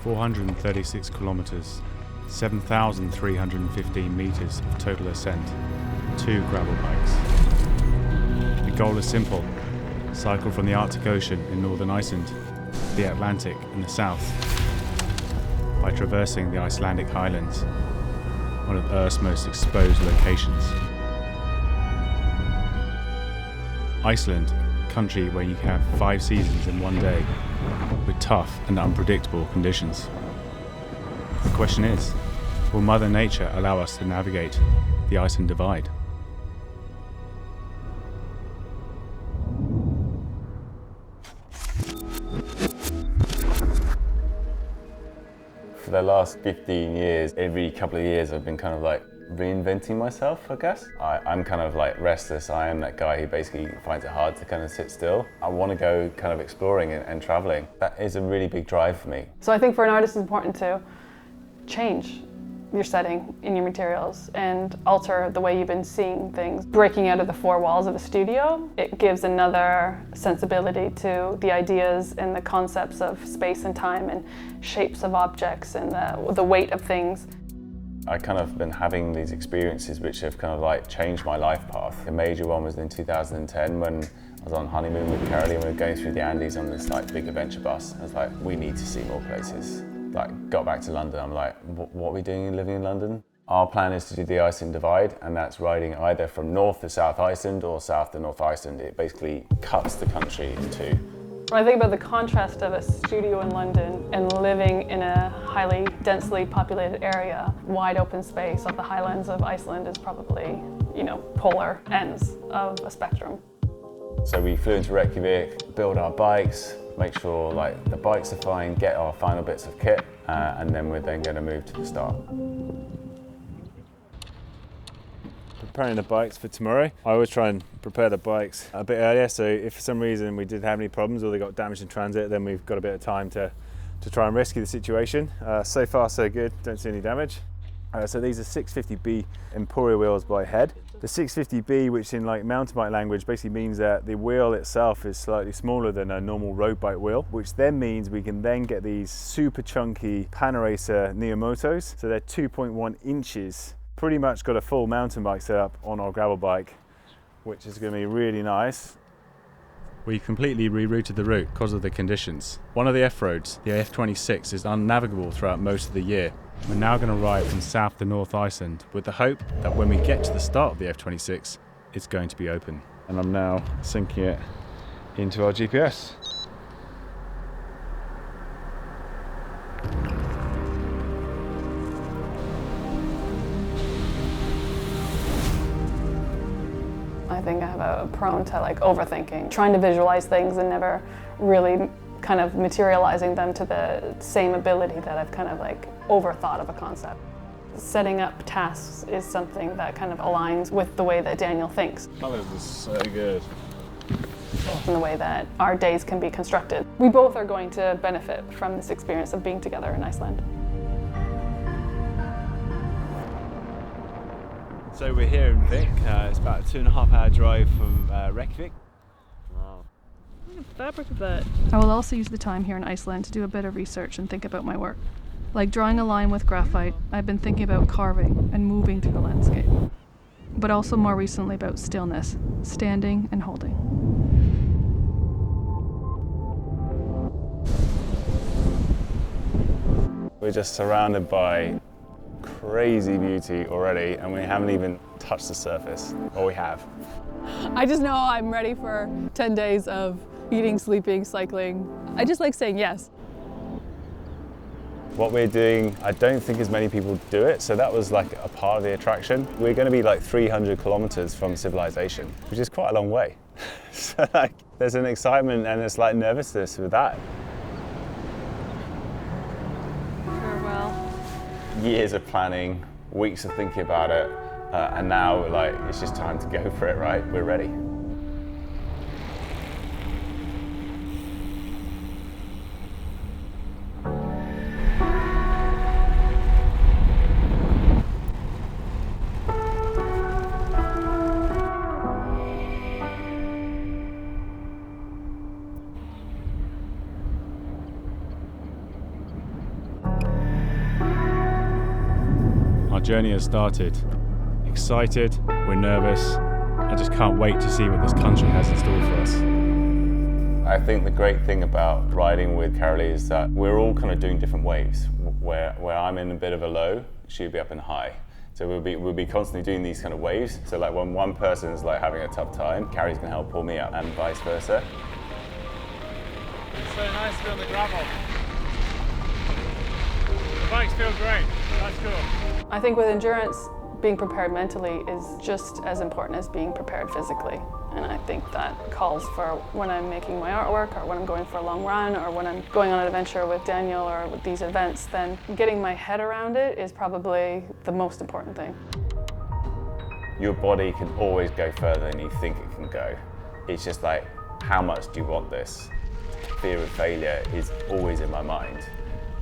436 kilometers, 7,315 meters of total ascent, 2 gravel bikes. The goal is simple: cycle from the Arctic Ocean in northern Iceland to the Atlantic in the south by traversing the Icelandic highlands, one of Earth's most exposed locations. Iceland, a country where you can have 5 seasons in one day, with tough and unpredictable conditions. The question is, will Mother Nature allow us to navigate the Iceland Divide? For the last 15 years, every couple of years I've been kind of like reinventing myself, I guess. I'm kind of like restless. I am that guy who basically finds it hard to kind of sit still. I want to go kind of exploring and traveling. That is a really big drive for me. So I think for an artist it's important to change your setting in your materials and alter the way you've been seeing things. Breaking out of the 4 walls of a studio, it gives another sensibility to the ideas and the concepts of space and time and shapes of objects and the weight of things. I kind of been having these experiences which have kind of like changed my life path. A major one was in 2010 when I was on honeymoon with Carolee and we were going through the Andes on this like big adventure bus. I was like, we need to see more places. Like, got back to London, I'm like, what are we doing living in London? Our plan is to do the Iceland Divide, and that's riding either from north to south Iceland or south to north Iceland. It basically cuts the country in 2. When I think about the contrast of a studio in London and living in a highly densely populated area, wide open space of the highlands of Iceland is probably, polar ends of a spectrum. So we flew into Reykjavik, build our bikes, make sure like the bikes are fine, get our final bits of kit, and then we're then going to move to the start. Preparing the bikes for tomorrow. I always try and prepare the bikes a bit earlier, so if for some reason we did have any problems or they got damaged in transit, then we've got a bit of time to try and rescue the situation. So far so good, don't see any damage. So these are 650B Emporia wheels by Head. The 650B, which in like mountain bike language basically means that the wheel itself is slightly smaller than a normal road bike wheel, which then means we can then get these super chunky Panaracer Neomotos. So they're 2.1 inches. Pretty much got a full mountain bike setup on our gravel bike, which is going to be really nice. We completely rerouted the route because of the conditions. One of the F-roads, the F26, is unnavigable throughout most of the year. We're now going to ride from south to north Iceland with the hope that when we get to the start of the F26, it's going to be open. And I'm now syncing it into our GPS. I think I have a prone to like overthinking, trying to visualize things and never really kind of materializing them to the same ability that I've kind of like overthought of a concept. Setting up tasks is something that kind of aligns with the way that Daniel thinks. Oh, this is so good. And the way that our days can be constructed. We both are going to benefit from this experience of being together in Iceland. So we're here in Vik. It's about a 2.5 hour drive from Reykjavik. Wow. Look at the fabric of that. I will also use the time here in Iceland to do a bit of research and think about my work. Like drawing a line with graphite, I've been thinking about carving and moving through the landscape. But also more recently about stillness, standing and holding. We're just surrounded by crazy beauty already, and we haven't even touched the surface. Or we have. I just know I'm ready for 10 days of eating, sleeping, cycling. I just like saying yes. What we're doing, I don't think as many people do it, so that was like a part of the attraction. We're going to be like 300 kilometers from civilization, which is quite a long way. So like, there's an excitement and a slight nervousness with that. Farewell. Years of planning, weeks of thinking about it, and now like it's just time to go for it, right? We're ready. Our journey has started. Excited, we're nervous. I just can't wait to see what this country has in store for us. I think the great thing about riding with Carolee is that we're all kind of doing different waves. Where I'm in a bit of a low, she'll be up in high. So we'll be constantly doing these kind of waves. So like when one person's like having a tough time, Carrie's gonna help pull me up, and vice versa. It's so nice to be on the gravel. The bikes feel great. That's cool. I think with endurance, being prepared mentally is just as important as being prepared physically. And I think that calls for when I'm making my artwork, or when I'm going for a long run, or when I'm going on an adventure with Daniel or with these events, then getting my head around it is probably the most important thing. Your body can always go further than you think it can go. It's just like, how much do you want this? Fear of failure is always in my mind,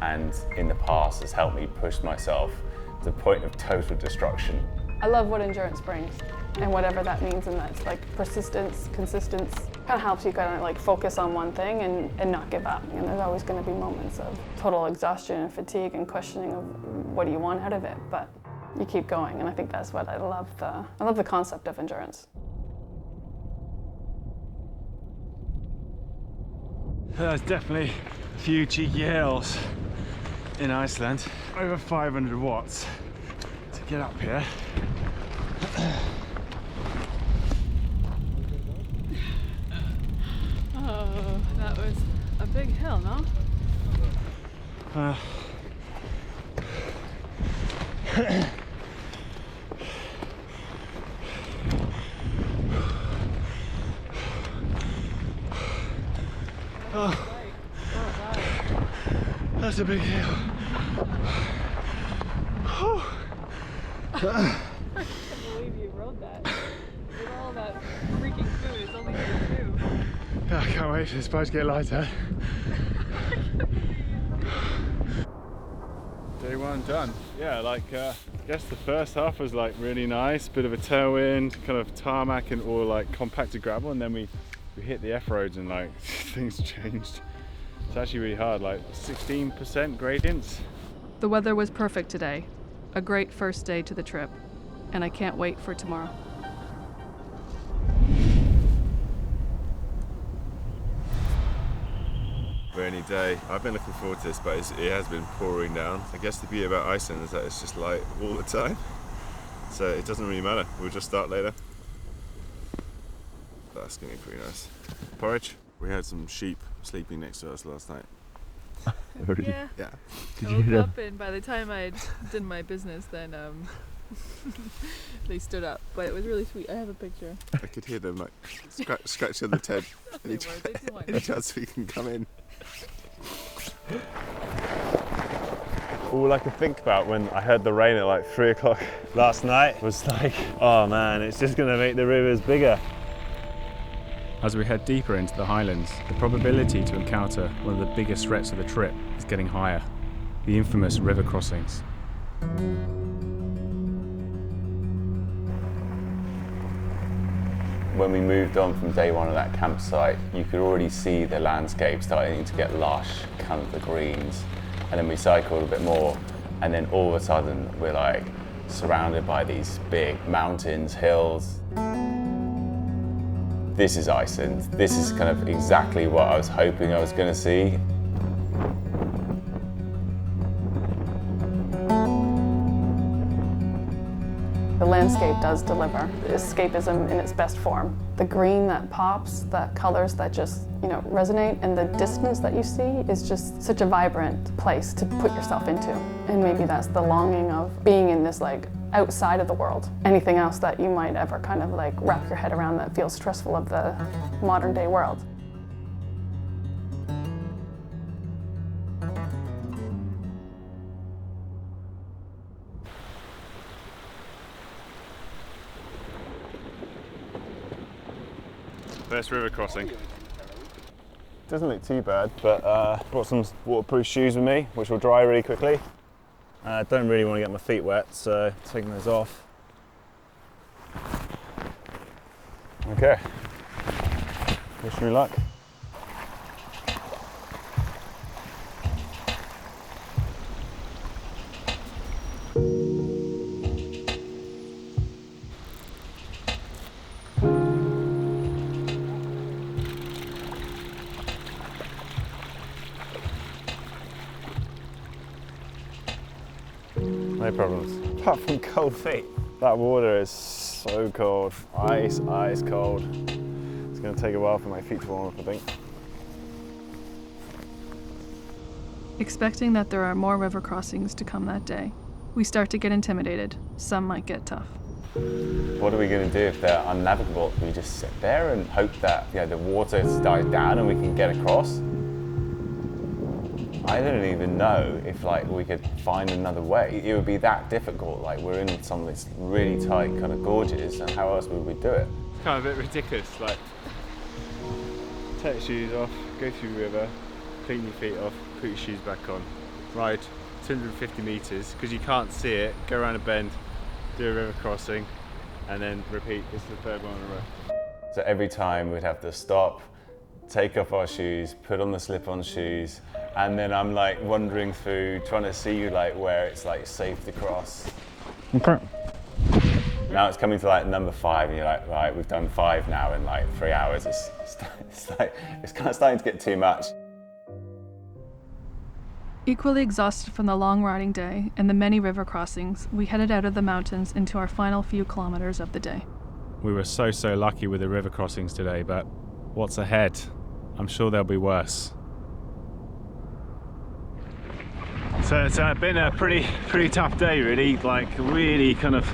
and in the past has helped me push myself to the point of total destruction. I love what endurance brings, and whatever that means, and that's like persistence, consistency, kind of helps you kind of like focus on one thing and not give up. And there's always going to be moments of total exhaustion and fatigue and questioning of what do you want out of it, but you keep going, and I think that's what I love the concept of endurance. There's definitely a few cheeky hills in Iceland. Over 500 watts to get up here. Oh, that was a big hill, no? Oh, that's a big hill. I can't believe you rode that. With all that freaking food, it's only day 2. I can't wait for this bike to get lighter. Day 1 done. Yeah, like I guess the first half was like really nice, bit of a tailwind, kind of tarmac and all like compacted gravel, and then we hit the F-roads and like things changed. It's actually really hard, like 16% gradients. The weather was perfect today. A great first day to the trip, and I can't wait for tomorrow. Rainy day. I've been looking forward to this, but it has been pouring down. I guess the beauty about Iceland is that it's just light all the time, so it doesn't really matter. We'll just start later. That's gonna be pretty nice. Porridge. We had some sheep sleeping next to us last night. Yeah. Yeah. I woke up, and by the time I did my business, then they stood up. But it was really sweet. I have a picture. I could hear them like scratching the tent. They didn't want Any chance we can come in? All I could think about when I heard the rain at like 3 o'clock last night was like, oh man, it's just gonna make the rivers bigger. As we head deeper into the highlands, the probability to encounter one of the biggest threats of the trip is getting higher, the infamous river crossings. When we moved on from day 1 of that campsite, you could already see the landscape starting to get lush, kind of the greens. And then we cycled a bit more, and then all of a sudden we're like surrounded by these big mountains, hills. This is Iceland. This is kind of exactly what I was hoping I was going to see. The landscape does deliver escapism in its best form. The green that pops, the colors that just, resonate, and the distance that you see is just such a vibrant place to put yourself into. And maybe that's the longing of being in this outside of the world. Anything else that you might ever kind of wrap your head around that feels stressful of the modern day world. First river crossing. Doesn't look too bad, but brought some waterproof shoes with me, which will dry really quickly. I don't really want to get my feet wet, so taking those off. Okay, wish me luck. no problems. Apart from cold feet. That water is so cold. Ice cold. It's gonna take a while for my feet to warm up, I think. Expecting that there are more river crossings to come that day, we start to get intimidated. Some might get tough. What are we going to do if they're unnavigable? We just sit there and hope that the water dies down and we can get across? I don't even know if we could find another way. It would be that difficult. We're in some of these really tight kind of gorges, and how else would we do it? It's kind of a bit ridiculous. Take your shoes off, go through the river, clean your feet off, put your shoes back on, ride 250 meters because you can't see it, go around a bend, do a river crossing, and then repeat. This is the third one in a row. So every time we'd have to stop, take off our shoes, put on the slip-on shoes, and then I'm wandering through, trying to see where it's safe to cross. Okay. Now it's coming to number 5, and you're right, we've done 5 now in 3 hours. It's kind of starting to get too much. Equally exhausted from the long riding day and the many river crossings, we headed out of the mountains into our final few kilometers of the day. We were so lucky with the river crossings today, but what's ahead? I'm sure there'll be worse. So it's been a pretty tough day, really. Really kind of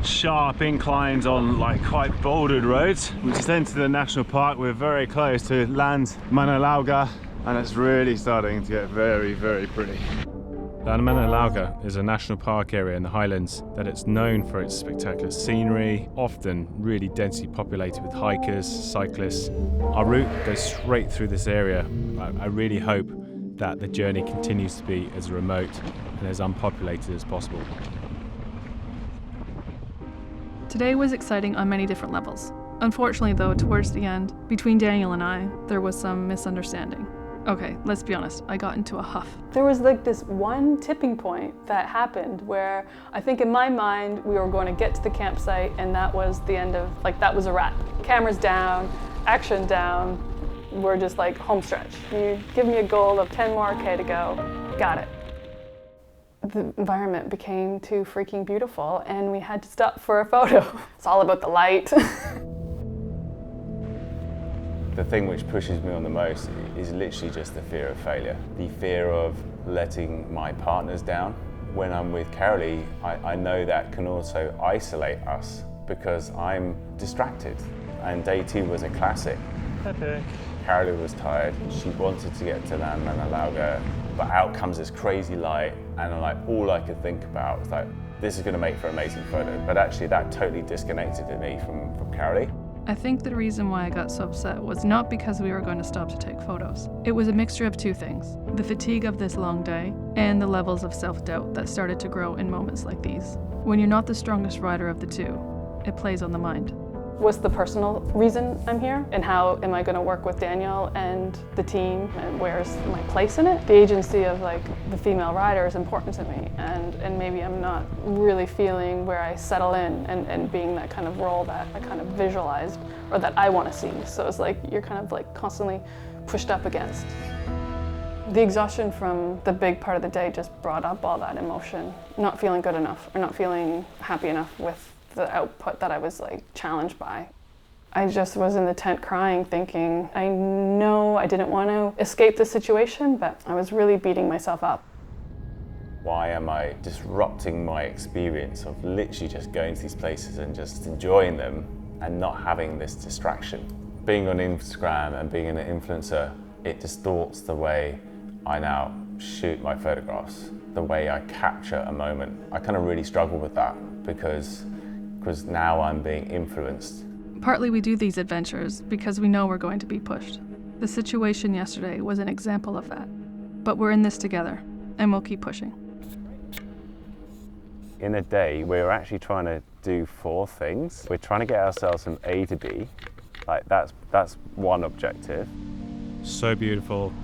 sharp inclines on quite bouldered roads. We just entered the national park. We're very close to Land Manalauga, and it's really starting to get very pretty. Land Manalauga is a national park area in the Highlands that it's known for its spectacular scenery, often really densely populated with hikers, cyclists. Our route goes straight through this area. I really hope that the journey continues to be as remote and as unpopulated as possible. Today was exciting on many different levels. Unfortunately though, towards the end, between Daniel and I, there was some misunderstanding. Okay, let's be honest, I got into a huff. There was this one tipping point that happened where I think in my mind we were going to get to the campsite and that was the end of, that was a wrap. Cameras down, action down, we're just home stretch. You give me a goal of 10 more K to go, got it. The environment became too freaking beautiful and we had to stop for a photo. It's all about the light. The thing which pushes me on the most is literally just the fear of failure. The fear of letting my partners down. When I'm with Carolee, I know that can also isolate us because I'm distracted. And day 2 was a classic. Epic. Carolee was tired. She wanted to get to Land Manalauga, but out comes this crazy light, and all I could think about was this is going to make for an amazing photo. But actually, that totally disconnected me from Carolee. I think the reason why I got so upset was not because we were going to stop to take photos. It was a mixture of 2 things: the fatigue of this long day and the levels of self-doubt that started to grow in moments like these. When you're not the strongest rider of the 2, it plays on the mind. What's the personal reason I'm here? And how am I going to work with Daniel and the team? And where's my place in it? The agency of the female rider is important to me. And maybe I'm not really feeling where I settle in and being that kind of role that I kind of visualized or that I want to see. So it's you're kind of constantly pushed up against. The exhaustion from the big part of the day just brought up all that emotion. Not feeling good enough or not feeling happy enough with the output that I was challenged by. I just was in the tent crying, thinking, I know I didn't want to escape the situation, but I was really beating myself up. Why am I disrupting my experience of literally just going to these places and just enjoying them and not having this distraction? Being on Instagram and being an influencer, it distorts the way I now shoot my photographs, the way I capture a moment. I kind of really struggle with that because now I'm being influenced. Partly we do these adventures because we know we're going to be pushed. The situation yesterday was an example of that. But we're in this together, and we'll keep pushing. In a day, we're actually trying to do 4 things. We're trying to get ourselves from A to B. That's one objective. So beautiful,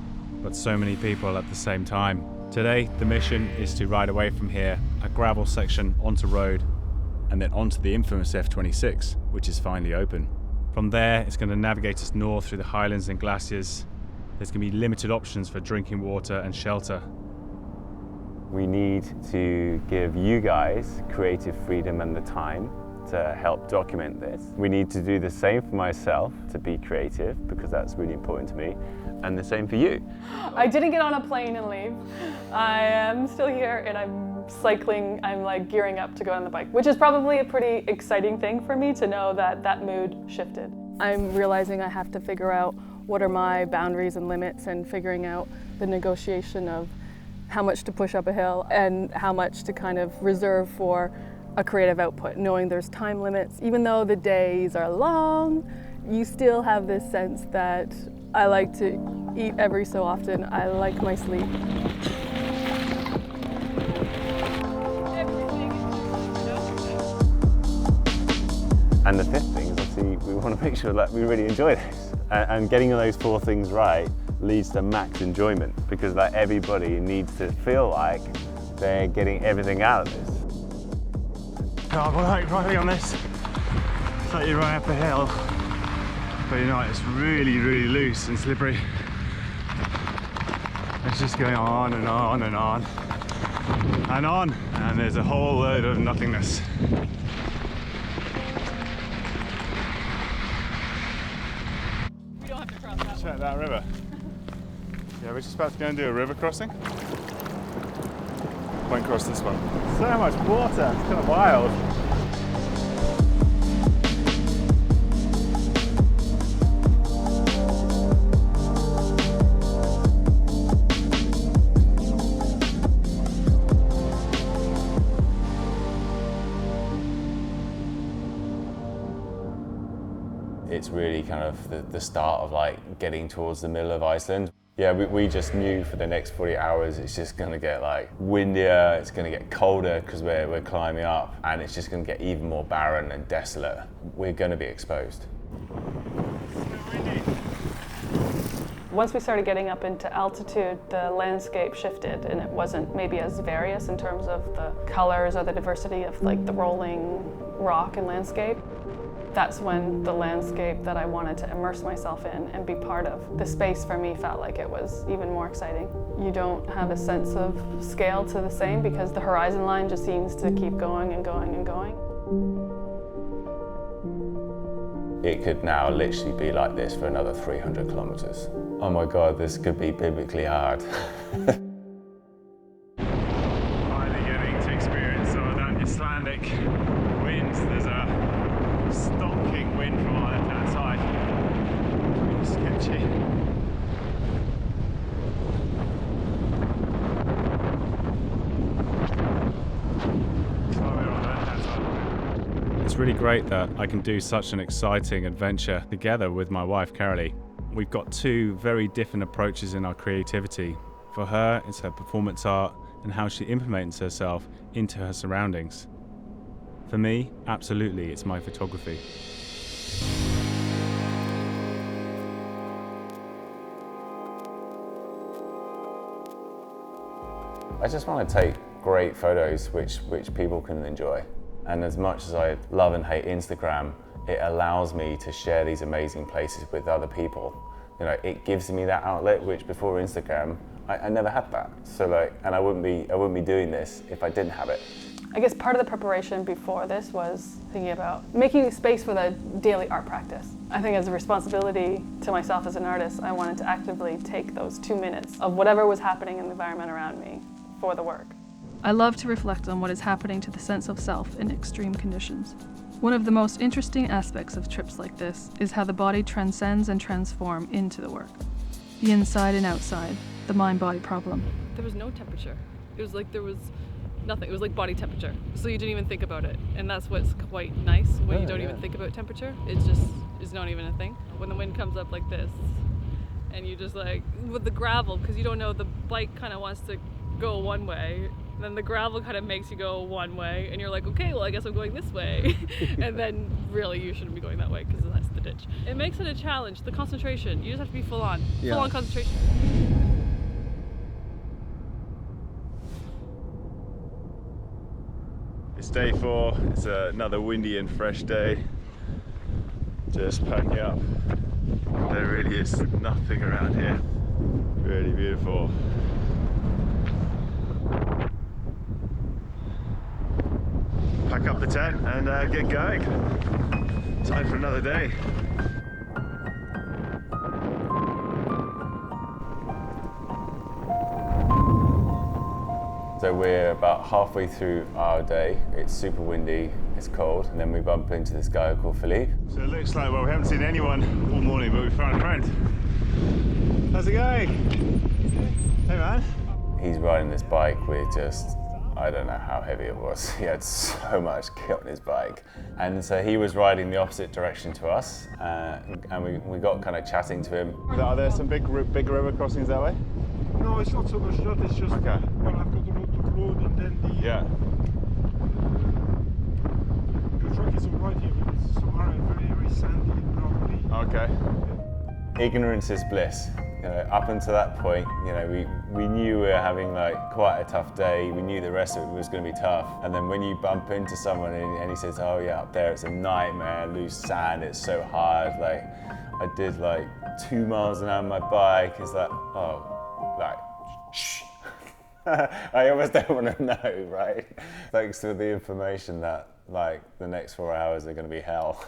but so many people at the same time. Today, the mission is to ride away from here, a gravel section onto road, and then onto the infamous F26, which is finally open. From there, it's going to navigate us north through the highlands and glaciers. There's going to be limited options for drinking water and shelter. We need to give you guys creative freedom and the time to help document this. We need to do the same for myself, to be creative, because that's really important to me, and the same for you. I didn't get on a plane and leave. I am still here and I'm cycling, I'm like gearing up to go on the bike, which is probably a pretty exciting thing for me to know that that mood shifted. I'm realizing I have to figure out what are my boundaries and limits, and figuring out the negotiation of how much to push up a hill and how much to kind of reserve for a creative output, knowing there's time limits. Even though the days are long, you still have this sense that I like to eat every so often. I like my sleep. And the fifth thing is obviously we want to make sure that we really enjoy this. And getting those 4 things right leads to max enjoyment, because like everybody needs to feel like they're getting everything out of this. I like riding on this. It's like you're running up a hill, but you know it's really, really loose and slippery. It's just going on and on and on and on, and there's a whole load of nothingness. We don't have to cross that. Check that river. Yeah, we're just about to go and do a river crossing. Won't cross this one. So much water, it's kind of wild. It's really kind of the start of like getting towards the middle of Iceland. Yeah, we just knew for the next 40 hours it's just going to get like windier, it's going to get colder because we're climbing up, and it's just going to get even more barren and desolate. We're going to be exposed. Once we started getting up into altitude, the landscape shifted, and it wasn't maybe as various in terms of the colors or the diversity of like the rolling rock and landscape. That's when the landscape that I wanted to immerse myself in and be part of, the space for me felt like it was even more exciting. You don't have a sense of scale to the same, because the horizon line just seems to keep going and going and going. It could now literally be like this for another 300 kilometers. Oh my God, this could be biblically hard. Finally getting to experience some of that Icelandic wind. There's a stonking wind from our left-hand side. Really sketchy. It's really great that I can do such an exciting adventure together with my wife, Carolee. We've got 2 very different approaches in our creativity. For her, it's her performance art and how she implements herself into her surroundings. For me, absolutely, it's my photography. I just want to take great photos which people can enjoy. And as much as I love and hate Instagram, it allows me to share these amazing places with other people. You know, it gives me that outlet, which before Instagram, I never had that. So like, and I wouldn't be doing this if I didn't have it. I guess part of the preparation before this was thinking about making space for the daily art practice. I think as a responsibility to myself as an artist, I wanted to actively take those 2 minutes of whatever was happening in the environment around me for the work. I love to reflect on what is happening to the sense of self in extreme conditions. One of the most interesting aspects of trips like this is how the body transcends and transforms into the work. The inside and outside, the mind-body problem. There was no temperature. It was like there was nothing. It was like body temperature. So you didn't even think about it. And that's what's quite nice when you don't even think about temperature. It's just, it's not even a thing. When the wind comes up like this, and you just like, with the gravel, because you don't know, the bike kind of wants to go one way, then the gravel kind of makes you go one way, and you're like, okay, well I guess I'm going this way. And then really you shouldn't be going that way because that's the ditch. It makes it a challenge, the concentration. You just have to be full on concentration. It's day 4, it's another windy and fresh day. Just packing up. There really is nothing around here. Really beautiful. tent and get going. Time for another day. So we're about halfway through our day. It's super windy, it's cold, and then we bump into this guy called Philippe. So it looks like, well, we haven't seen anyone all morning, but we found a friend. How's it going? Hey man. He's riding this bike with just, I don't know how heavy it was. He had so much kit on his bike. And so he was riding the opposite direction to us, and we got kind of chatting to him. Are there some big river crossings that way? No, it's not so much that, it's just, Okay. well, I've got the road and then the... Yeah. The track is alright here, but it's somewhere very, very sandy and gravelly. Okay. Ignorance is bliss. You know, up until that point, you know, we knew we were having like quite a tough day. We knew the rest of it was going to be tough. And then when you bump into someone and he says, "Oh yeah, up there it's a nightmare, loose sand, it's so hard." Like, I did like 2 miles an hour on my bike. It's like, oh, like, shh. I almost don't want to know, right? Thanks to the information that like the next 4 hours are going to be hell.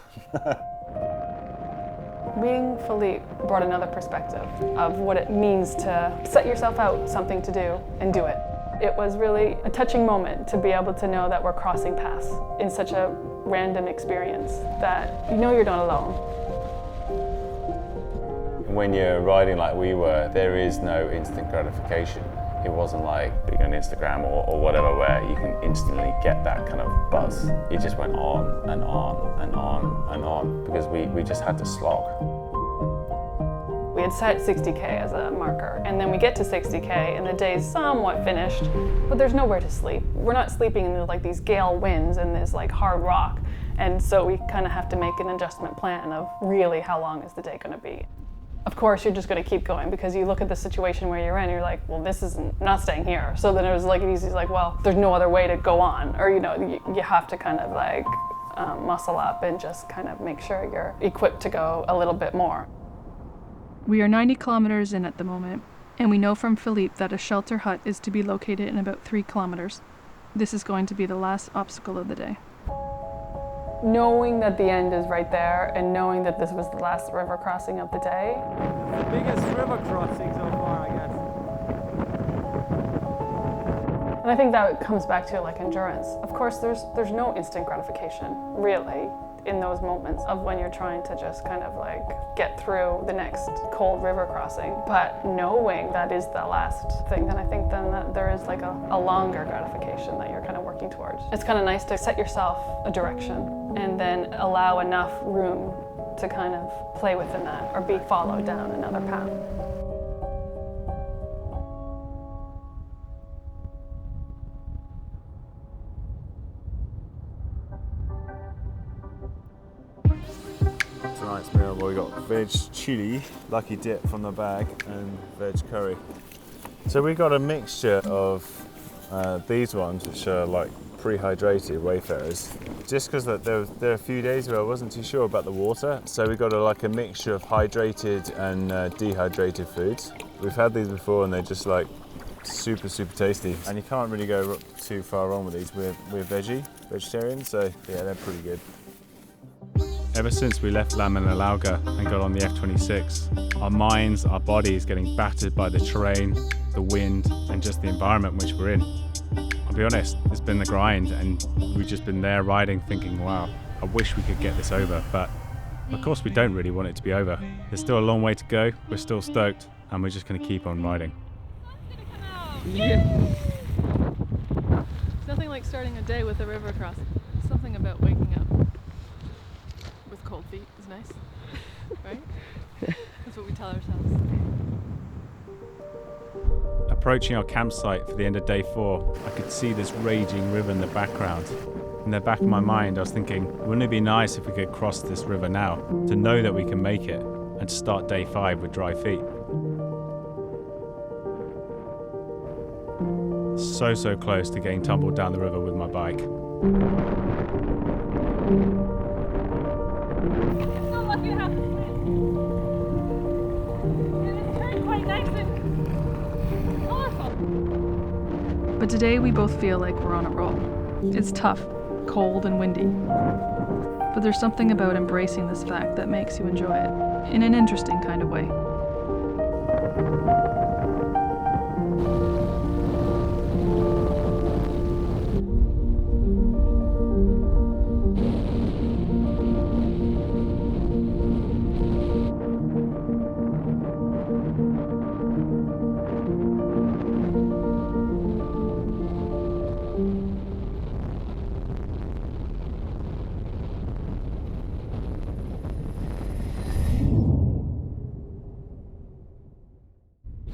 Meeting Philippe brought another perspective of what it means to set yourself out something to do and do it. It was really a touching moment to be able to know that we're crossing paths in such a random experience, that you know you're not alone. When you're riding like we were, there is no instant gratification. It wasn't like being on Instagram or whatever where you can instantly get that kind of buzz. It just went on and on and on and on because we just had to slog. We had set 60K as a marker, and then we get to 60K and the day's somewhat finished, but there's nowhere to sleep. We're not sleeping in like these gale winds and this like hard rock, and so we kind of have to make an adjustment plan of really how long is the day going to be. Of course, you're just going to keep going because you look at the situation where you're in, you're like, well, this is not staying here. So then it was like easy, like, well, there's no other way to go on, or you know, you have to kind of like muscle up and just kind of make sure you're equipped to go a little bit more. We are 90 kilometers in at the moment, and we know from Philippe that a shelter hut is to be located in about 3 kilometers. This is going to be the last obstacle of the day. Knowing that the end is right there and knowing that this was the last river crossing of the day. The biggest river crossing so far, I guess. And I think that comes back to like endurance. Of course, there's no instant gratification, really, in those moments of when you're trying to just kind of like get through the next cold river crossing. But knowing that is the last thing, then I think then that there is like a longer gratification that you're kind of working towards. It's kind of nice to set yourself a direction and then allow enough room to kind of play within that or be followed down another path. Tonight's meal, well, we got veg chili, lucky dip from the bag, and veg curry. So we got a mixture of these ones, which are like pre-hydrated wayfarers, just because there are a few days where I wasn't too sure about the water, so we got like a mixture of hydrated and dehydrated foods. We've had these before and they're just like super tasty, and you can't really go too far wrong with these. We're vegetarian, so yeah, they're pretty good. Ever since we left La Manalauga and got on the F26, our minds, our bodies getting battered by the terrain, the wind, and just the environment which we're in. I'll be honest, it's been the grind, and we've just been there riding thinking, wow, I wish we could get this over, but of course we don't really want it to be over. There's still a long way to go, we're still stoked, and we're just going to keep on riding. Yeah. Nothing like starting a day with a river crossing. Something about waking up with cold feet is nice, right? That's what we tell ourselves. Approaching our campsite for the end of day 4, I could see this raging river in the background. In the back of my mind, I was thinking, wouldn't it be nice if we could cross this river now, to know that we can make it, and to start day 5 with dry feet. So close to getting tumbled down the river with my bike. It's so lucky to have this wind. And it's turned quite nice and colorful. But today we both feel like we're on a roll. It's tough, cold and windy. But there's something about embracing this fact that makes you enjoy it, in an interesting kind of way.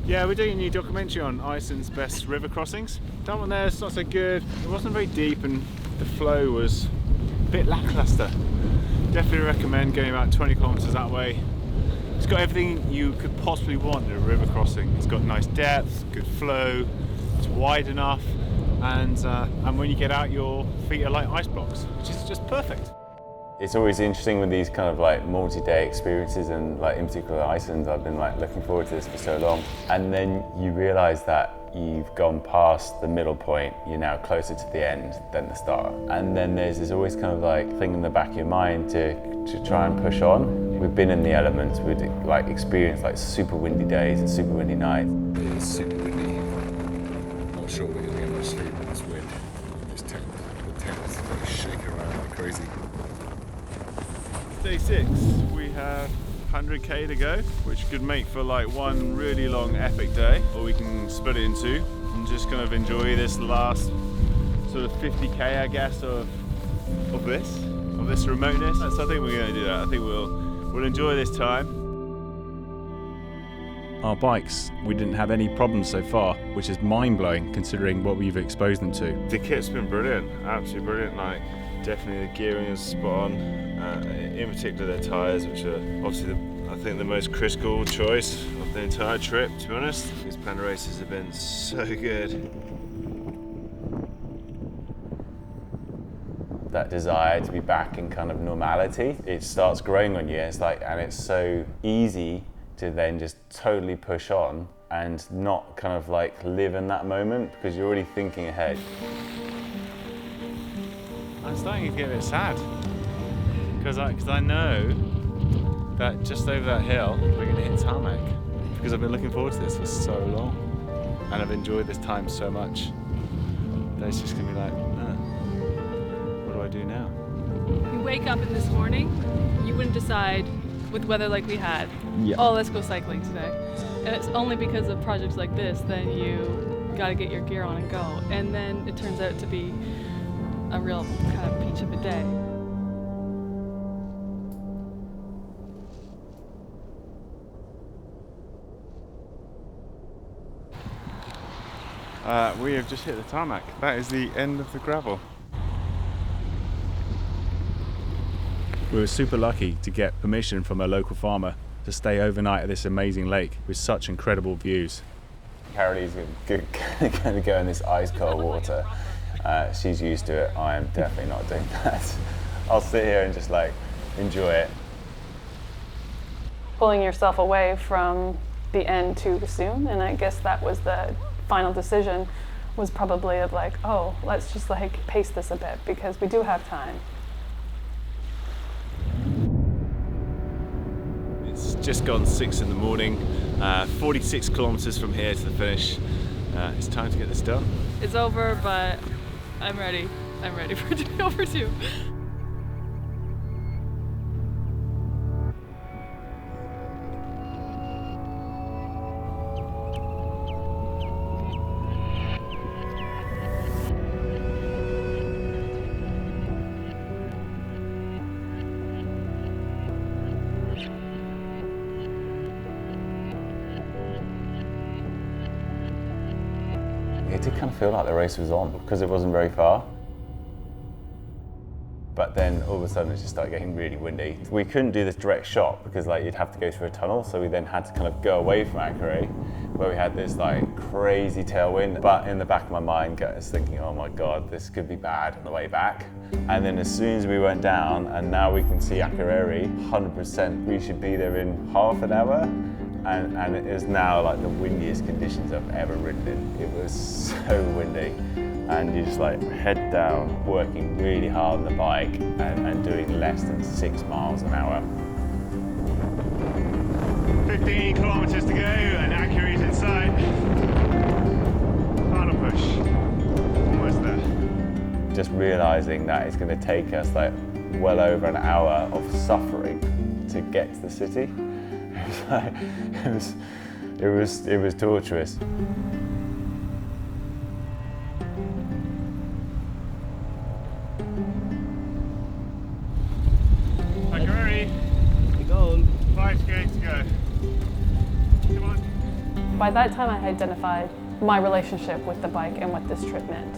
Yeah, we're doing a new documentary on Iceland's best river crossings. That one there is not so good. It wasn't very deep and the flow was a bit lackluster. Definitely recommend going about 20 kilometers that way. It's got everything you could possibly want in a river crossing. It's got nice depth, good flow, it's wide enough, and when you get out, your feet are like ice blocks, which is just perfect. It's always interesting with these kind of like multi-day experiences, and like in particular Iceland, I've been like looking forward to this for so long. And then you realise that you've gone past the middle point, you're now closer to the end than the start. And then there's this always kind of like thing in the back of your mind to try and push on. We've been in the elements, we've like experienced like super windy days and super windy nights. It is super windy. Not sure we're going to get much sleep in this wind. The tent is like shaking around like crazy. Day 6, we have 100k to go, which could make for like one really long epic day, or we can split it in two and just kind of enjoy this last sort of 50k, I guess, of this remoteness. So I think we're going to do that. I think we'll enjoy this time. Our bikes, we didn't have any problems so far, which is mind-blowing considering what we've exposed them to. The kit's been brilliant, absolutely brilliant. Like, definitely the gearing is spot on. In particular their tyres, which are obviously I think the most critical choice of the entire trip, to be honest. These Planet races have been so good. That desire to be back in kind of normality, it starts growing on you. And it's so easy to then just totally push on and not kind of like live in that moment because you're already thinking ahead. I'm starting to get a bit sad because I know that just over that hill we're going to hit tarmac, because I've been looking forward to this for so long and I've enjoyed this time so much that it's just going to be like, what do I do now? You wake up in this morning, you wouldn't decide with weather like we had, oh, let's go cycling today. And it's only because of projects like this that you got to get your gear on and go. And then it turns out to be a real kind of peach of a day. We have just hit the tarmac. That is the end of the gravel. We were super lucky to get permission from a local farmer to stay overnight at this amazing lake with such incredible views. Carolie's going to go in this ice cold water. She's used to it. I am definitely not doing that. I'll sit here and just like enjoy it. Pulling yourself away from the end too soon, and I guess that was the final decision, was probably of like, oh, let's just like pace this a bit because we do have time. It's just gone 6 in the morning, 46 kilometers from here to the finish. It's time to get this done. It's over, but I'm ready. I'm ready for it to be over too. It did kind of feel like the race was on because it wasn't very far. But then all of a sudden it just started getting really windy. We couldn't do this direct shot because like you'd have to go through a tunnel, so we then had to kind of go away from Acre, where we had this like crazy tailwind. But in the back of my mind, I was thinking, oh my God, this could be bad on the way back. And then as soon as we went down, and now we can see Acre, 100% we should be there in half an hour. And it is now like the windiest conditions I've ever ridden in. It was so windy. and you're just like head down, working really hard on the bike and doing less than 6 miles an hour. 15 kilometers to go and Accura's in sight. Final push. Almost there. Just realizing that it's going to take us like well over an hour of suffering to get to the city. It was torturous. Akari, Keep going. 5K to go. Come on. By that time, I had identified my relationship with the bike and what this trip meant.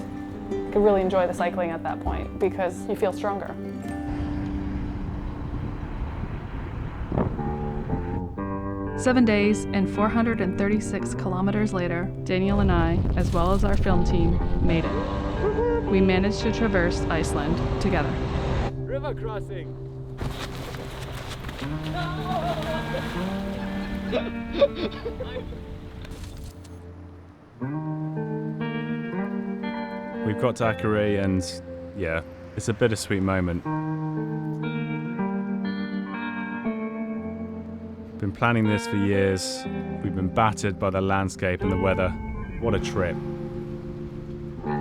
I could really enjoy the cycling at that point because you feel stronger. Seven days and 436 kilometers later, Daniel and I, as well as our film team, made it. We managed to traverse Iceland together. River crossing. We've got to Akari and yeah, it's a bittersweet moment. Been planning this for years. We've been battered by the landscape and the weather. What a trip.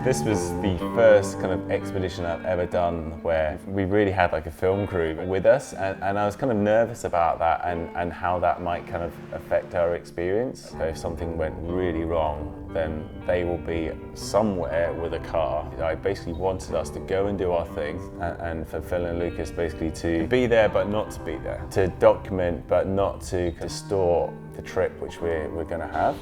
This was the first kind of expedition I've ever done where we really had like a film crew with us, and I was kind of nervous about that and how that might kind of affect our experience. So if something went really wrong, then they will be somewhere with a car. I basically wanted us to go and do our thing, and for Phil and Lucas basically to be there but not to be there, to document but not to distort the trip which we're going to have.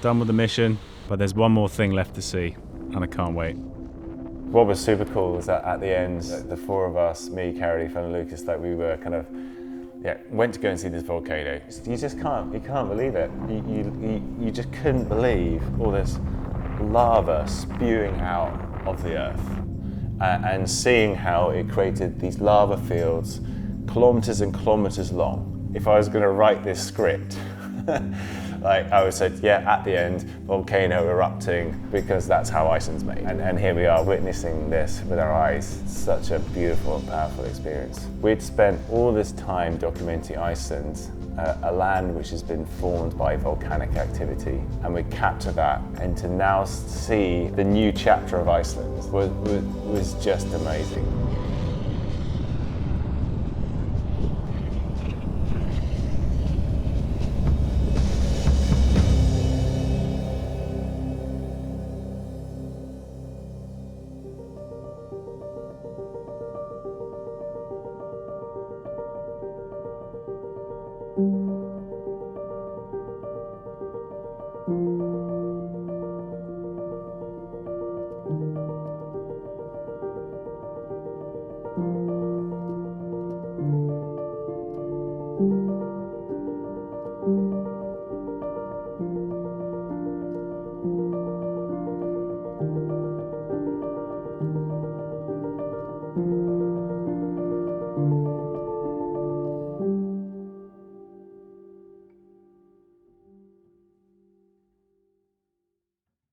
Done with the mission, but there's one more thing left to see, and I can't wait. What was super cool was that at the end, the four of us, me, Carrie, Phil and Lucas, that we were kind of, went to go and see this volcano. You just can't believe it. You just couldn't believe all this lava spewing out of the earth and seeing how it created these lava fields kilometers and kilometers long. If I was going to write this script, like I would say, at the end, volcano erupting, because that's how Iceland's made. And here we are witnessing this with our eyes. Such a beautiful and powerful experience. We'd spent all this time documenting Iceland, a land which has been formed by volcanic activity, and we capture that, and to now see the new chapter of Iceland was just amazing.